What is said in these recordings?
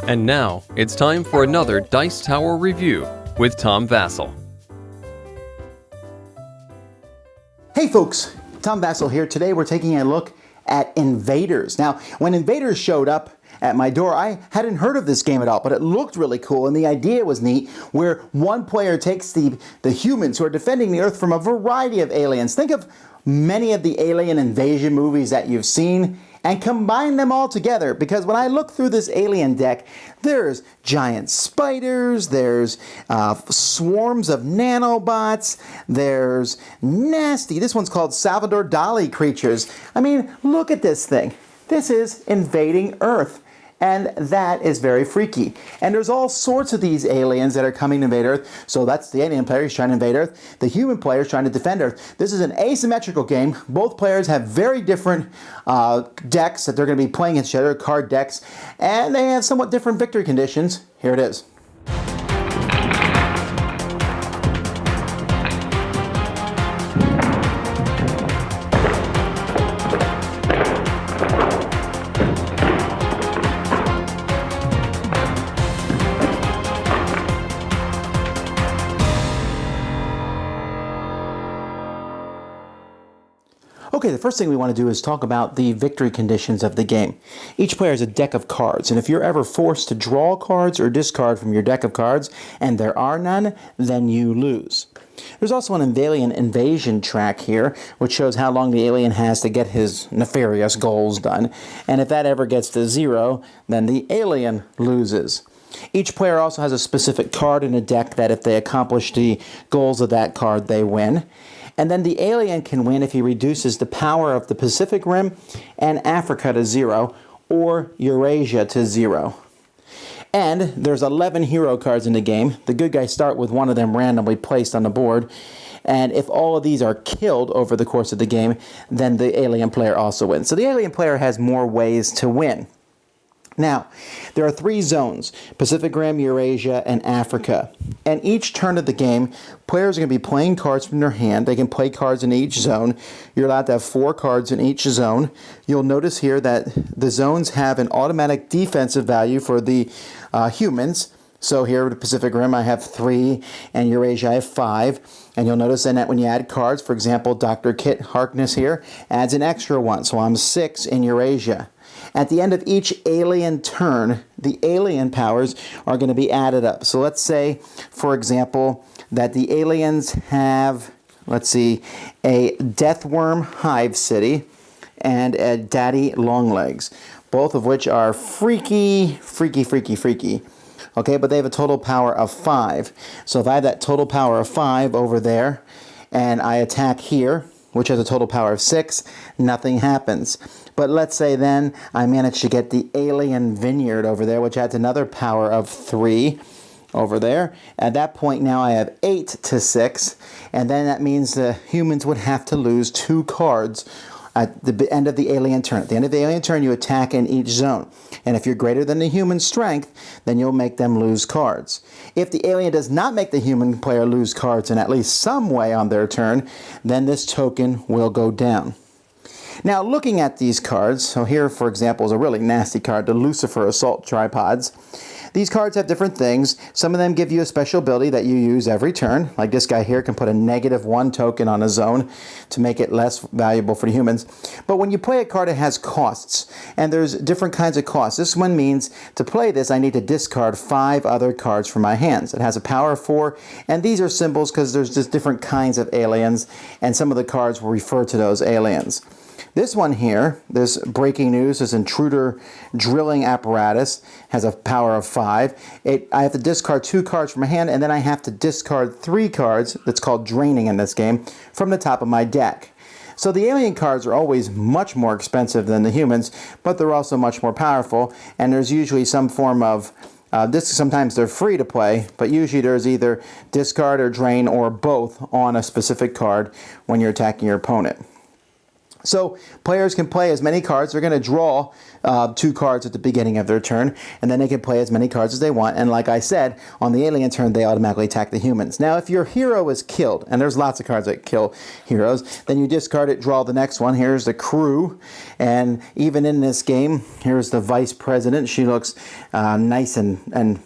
And now, it's time for another Dice Tower review with Tom Vasel. Hey folks, Tom Vasel here. Today we're taking a look at Invaders. Now, when Invaders showed up at my door, I hadn't heard of this game at all, but it looked really cool, and the idea was neat, where one player takes the humans who are defending the Earth from a variety of aliens. Think of many of the alien invasion movies that you've seen, and combine them all together, because when I look through this alien deck, there's giant spiders, there's swarms of nanobots, there's nasty, this one's called Salvador Dali creatures. I mean, look at this thing. This is invading Earth. And that is very freaky. And there's all sorts of these aliens that are coming to invade Earth. So that's the alien player who's trying to invade Earth. The human player is trying to defend Earth. This is an asymmetrical game. Both players have very different decks that they're going to be playing against each other, card decks. And they have somewhat different victory conditions. Here it is. Okay, the first thing we want to do is talk about the victory conditions of the game. Each player has a deck of cards, and if you're ever forced to draw cards or discard from your deck of cards, and there are none, then you lose. There's also an alien invasion track here, which shows how long the alien has to get his nefarious goals done, and if that ever gets to 0, then the alien loses. Each player also has a specific card in a deck that if they accomplish the goals of that card, they win. And then the alien can win if he reduces the power of the Pacific Rim and Africa to 0, or Eurasia to 0. And there's 11 hero cards in the game. The good guys start with one of them randomly placed on the board. And if all of these are killed over the course of the game, then the alien player also wins. So the alien player has more ways to win. Now, there are 3 zones, Pacific Rim, Eurasia, and Africa. And each turn of the game, players are going to be playing cards from their hand. They can play cards in each zone. You're allowed to have 4 cards in each zone. You'll notice here that the zones have an automatic defensive value for the humans. So here at the Pacific Rim, I have 3, and Eurasia, I have 5. And you'll notice then that when you add cards, for example, Dr. Kit Harkness here adds an extra 1. So I'm 6 in Eurasia. At the end of each alien turn, the alien powers are going to be added up. So let's say, for example, that the aliens have, let's see, a Deathworm Hive City and a Daddy Longlegs, both of which are freaky. Okay, but they have a total power of 5. So if I have that total power of 5 over there, and I attack here, which has a total power of 6, nothing happens. But let's say then I manage to get the alien vineyard over there, which adds another power of 3 over there. At that point now I have 8 to 6, and then that means the humans would have to lose 2 cards at the end of the alien turn. At the end of the alien turn, you attack in each zone. And if you're greater than the human strength, then you'll make them lose cards. If the alien does not make the human player lose cards in at least some way on their turn, then this token will go down. Now, looking at these cards, so here, for example, is a really nasty card, the Lucifer Assault Tripods. These cards have different things. Some of them give you a special ability that you use every turn. Like this guy here can put a -1 token on a zone to make it less valuable for the humans. But when you play a card, it has costs. And there's different kinds of costs. This one means to play this, I need to discard 5 other cards from my hands. It has a power of 4. And these are symbols because there's just different kinds of aliens. And some of the cards will refer to those aliens. This one here, this breaking news, this intruder drilling apparatus, has a power of 5. I have to discard 2 cards from my hand, and then I have to discard 3 cards, that's called draining in this game, from the top of my deck. So the alien cards are always much more expensive than the humans, but they're also much more powerful, and there's usually some form of sometimes they're free to play, but usually there's either discard or drain or both on a specific card when you're attacking your opponent. So players can play as many cards. They're going to draw 2 cards at the beginning of their turn, and then they can play as many cards as they want. And like I said, on the alien turn, they automatically attack the humans. Now, if your hero is killed, and there's lots of cards that kill heroes, then you discard it, draw the next one. Here's the crew, and even in this game, here's the vice president. She looks nice and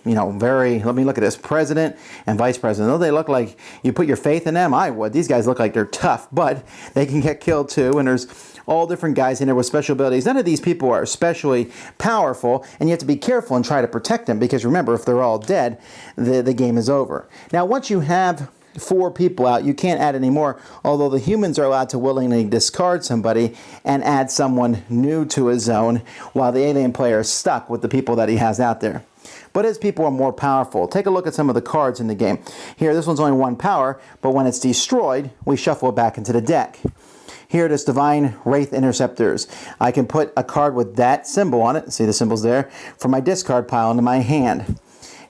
you know, very, let me look at this, president and vice president. Though they look like you put your faith in them, I would. These guys look like they're tough, but they can get killed too, and there's all different guys in there with special abilities. None of these people are especially powerful, and you have to be careful and try to protect them, because remember, if they're all dead, the game is over. Now, once you have 4 people out, you can't add any more, although the humans are allowed to willingly discard somebody and add someone new to his zone, while the alien player is stuck with the people that he has out there. But his people are more powerful. Take a look at some of the cards in the game. Here, this one's only 1 power, but when it's destroyed, we shuffle it back into the deck. Here it is, Divine Wraith Interceptors. I can put a card with that symbol on it, see the symbols there, from my discard pile into my hand.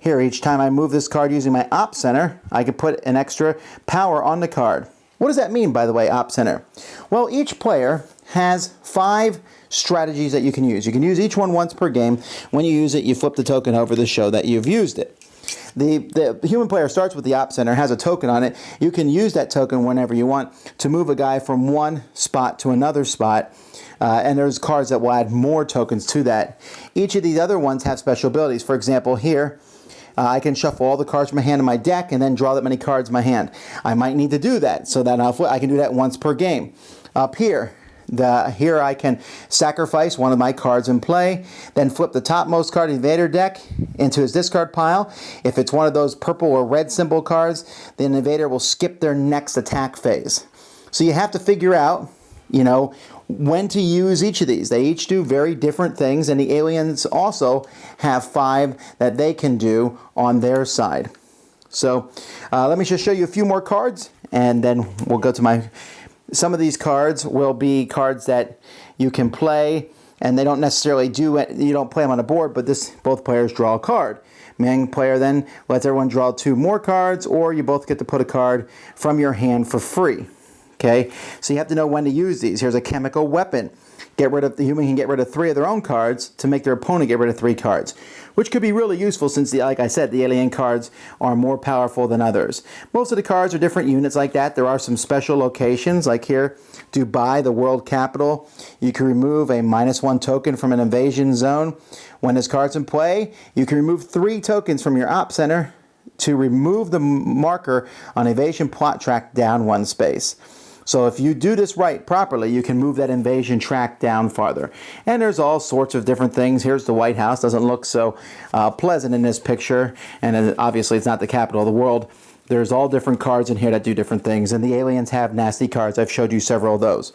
Here, each time I move this card using my Op Center, I can put an extra power on the card. What does that mean, by the way, Op Center? Well, each player has 5 strategies that you can use. You can use each one once per game. When you use it, you flip the token over to show that you've used it. The human player starts with the Op Center, has a token on it. You can use that token whenever you want to move a guy from one spot to another spot. And there's cards that will add more tokens to that. Each of these other ones have special abilities. For example, here, I can shuffle all the cards from my hand in my deck and then draw that many cards in my hand. I might need to do that, so that I can do that once per game. Up here, here I can sacrifice one of my cards in play, then flip the topmost card in the Invader deck into his discard pile. If it's one of those purple or red symbol cards, the Invader will skip their next attack phase. So you have to figure out, you know, when to use each of these. They each do very different things, and the aliens also have 5 that they can do on their side. So let me just show you a few more cards, and then we'll go to my... Some of these cards will be cards that you can play, and they don't necessarily do it. You don't play them on a board, but both players draw a card. Main player then lets everyone draw 2 more cards, or you both get to put a card from your hand for free. Okay, so you have to know when to use these. Here's a chemical weapon. The human can get rid of 3 of their own cards to make their opponent get rid of 3 cards, which could be really useful since, like I said, the alien cards are more powerful than others. Most of the cards are different units like that. There are some special locations, like here, Dubai, the world capital. You can remove a -1 token from an invasion zone. When this card's in play, you can remove 3 tokens from your Op Center to remove the marker on evasion plot track down 1 space. So if you do this right properly, you can move that invasion track down farther. And there's all sorts of different things. Here's the White House. Doesn't look so pleasant in this picture. And obviously it's not the capital of the world. There's all different cards in here that do different things. And the aliens have nasty cards. I've showed you several of those.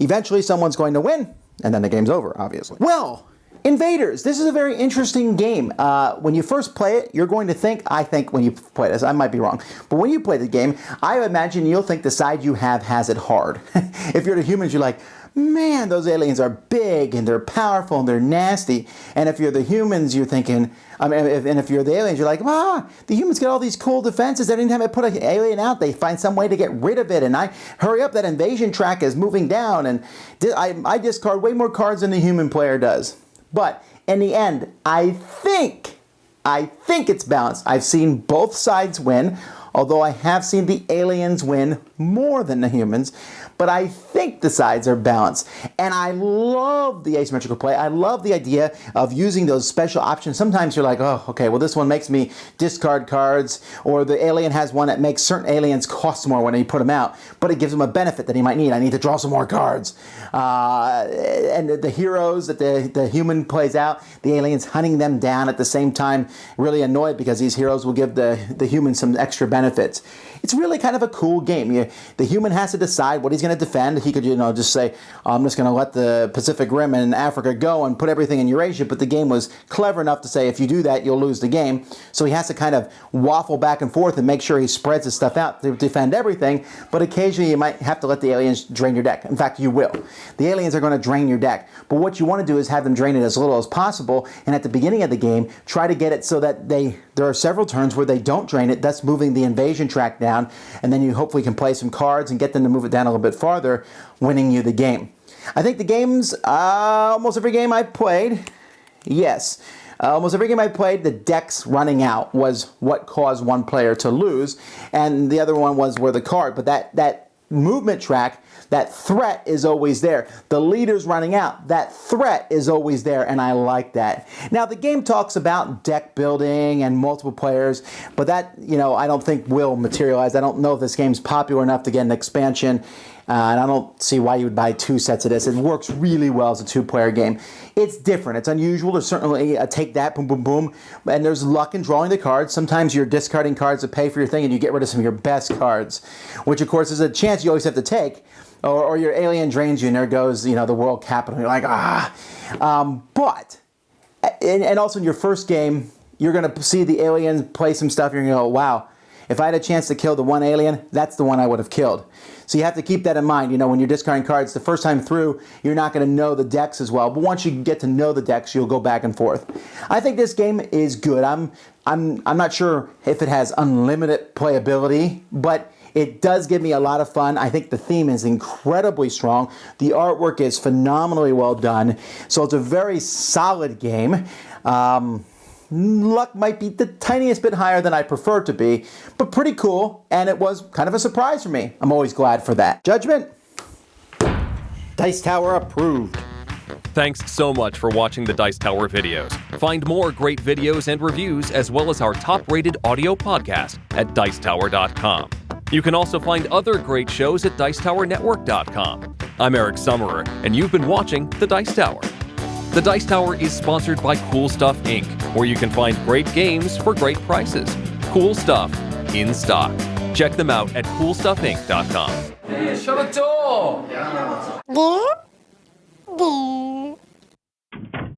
Eventually someone's going to win. And then the game's over, obviously. Well, Invaders. This is a very interesting game. When you first play it, you're going to think, I think when you play this, I might be wrong, but when you play the game, I imagine you'll think the side you have has it hard. If you're the humans, you're like, man, those aliens are big and they're powerful and they're nasty. And if you're the humans, you're thinking, and if you're the aliens, you're like, the humans get all these cool defenses. Every time I put an alien out, they find some way to get rid of it. And I hurry up, that invasion track is moving down. And I discard way more cards than the human player does. But in the end, I think it's balanced. I've seen both sides win, although I have seen the aliens win more than the humans. But I think the sides are balanced. And I love the asymmetrical play. I love the idea of using those special options. Sometimes you're like, oh, okay, well, this one makes me discard cards, or the alien has one that makes certain aliens cost more when you put them out, but it gives them a benefit that he might need. I need to draw some more cards. And the heroes that the human plays out, the aliens hunting them down at the same time, really annoyed because these heroes will give the human some extra benefits. It's really kind of a cool game. The human has to decide what he's going to defend. He could, just say, I'm just going to let the Pacific Rim and Africa go and put everything in Eurasia, but the game was clever enough to say, if you do that, you'll lose the game. So he has to kind of waffle back and forth and make sure he spreads his stuff out to defend everything, but occasionally you might have to let the aliens drain your deck. In fact, you will. The aliens are going to drain your deck, but what you want to do is have them drain it as little as possible, and at the beginning of the game, try to get it so that there are several turns where they don't drain it, thus moving the invasion track down, and then you hopefully can play some cards and get them to move it down a little bit farther, winning you the game. I think the games, almost every game I played, yes. Almost every game I played, the decks running out was what caused one player to lose, and the other one were the card. But that movement track, that threat is always there. The leader's running out, that threat is always there, and I like that. Now, the game talks about deck building and multiple players, but that, I don't think will materialize. I don't know if this game's popular enough to get an expansion, and I don't see why you would buy 2 sets of this. It works really well as a 2-player game. It's different. It's unusual. There's certainly a take that, boom, boom, boom, and there's luck in drawing the cards. Sometimes you're discarding cards to pay for your thing, and you get rid of some of your best cards, which, of course, is a chance you always have to take. Or your alien drains you, and there goes, the world capital. You're like, but, and also in your first game, you're going to see the alien play some stuff, you're going to go, wow, if I had a chance to kill the one alien, that's the one I would have killed. So you have to keep that in mind. When you're discarding cards, the first time through, you're not going to know the decks as well. But once you get to know the decks, you'll go back and forth. I think this game is good. I'm not sure if it has unlimited playability, but it does give me a lot of fun. I think the theme is incredibly strong. The artwork is phenomenally well done. So it's a very solid game. Luck might be the tiniest bit higher than I prefer it to be, but pretty cool, and it was kind of a surprise for me. I'm always glad for that. Judgment? Dice Tower approved. Thanks so much for watching the Dice Tower videos. Find more great videos and reviews, as well as our top-rated audio podcast at Dicetower.com. You can also find other great shows at Dicetowernetwork.com. I'm Eric Summerer, and you've been watching The Dice Tower. The Dice Tower is sponsored by Cool Stuff Inc., where you can find great games for great prices. Cool stuff in stock. Check them out at CoolStuffInc.com. Hey, shut the door! There.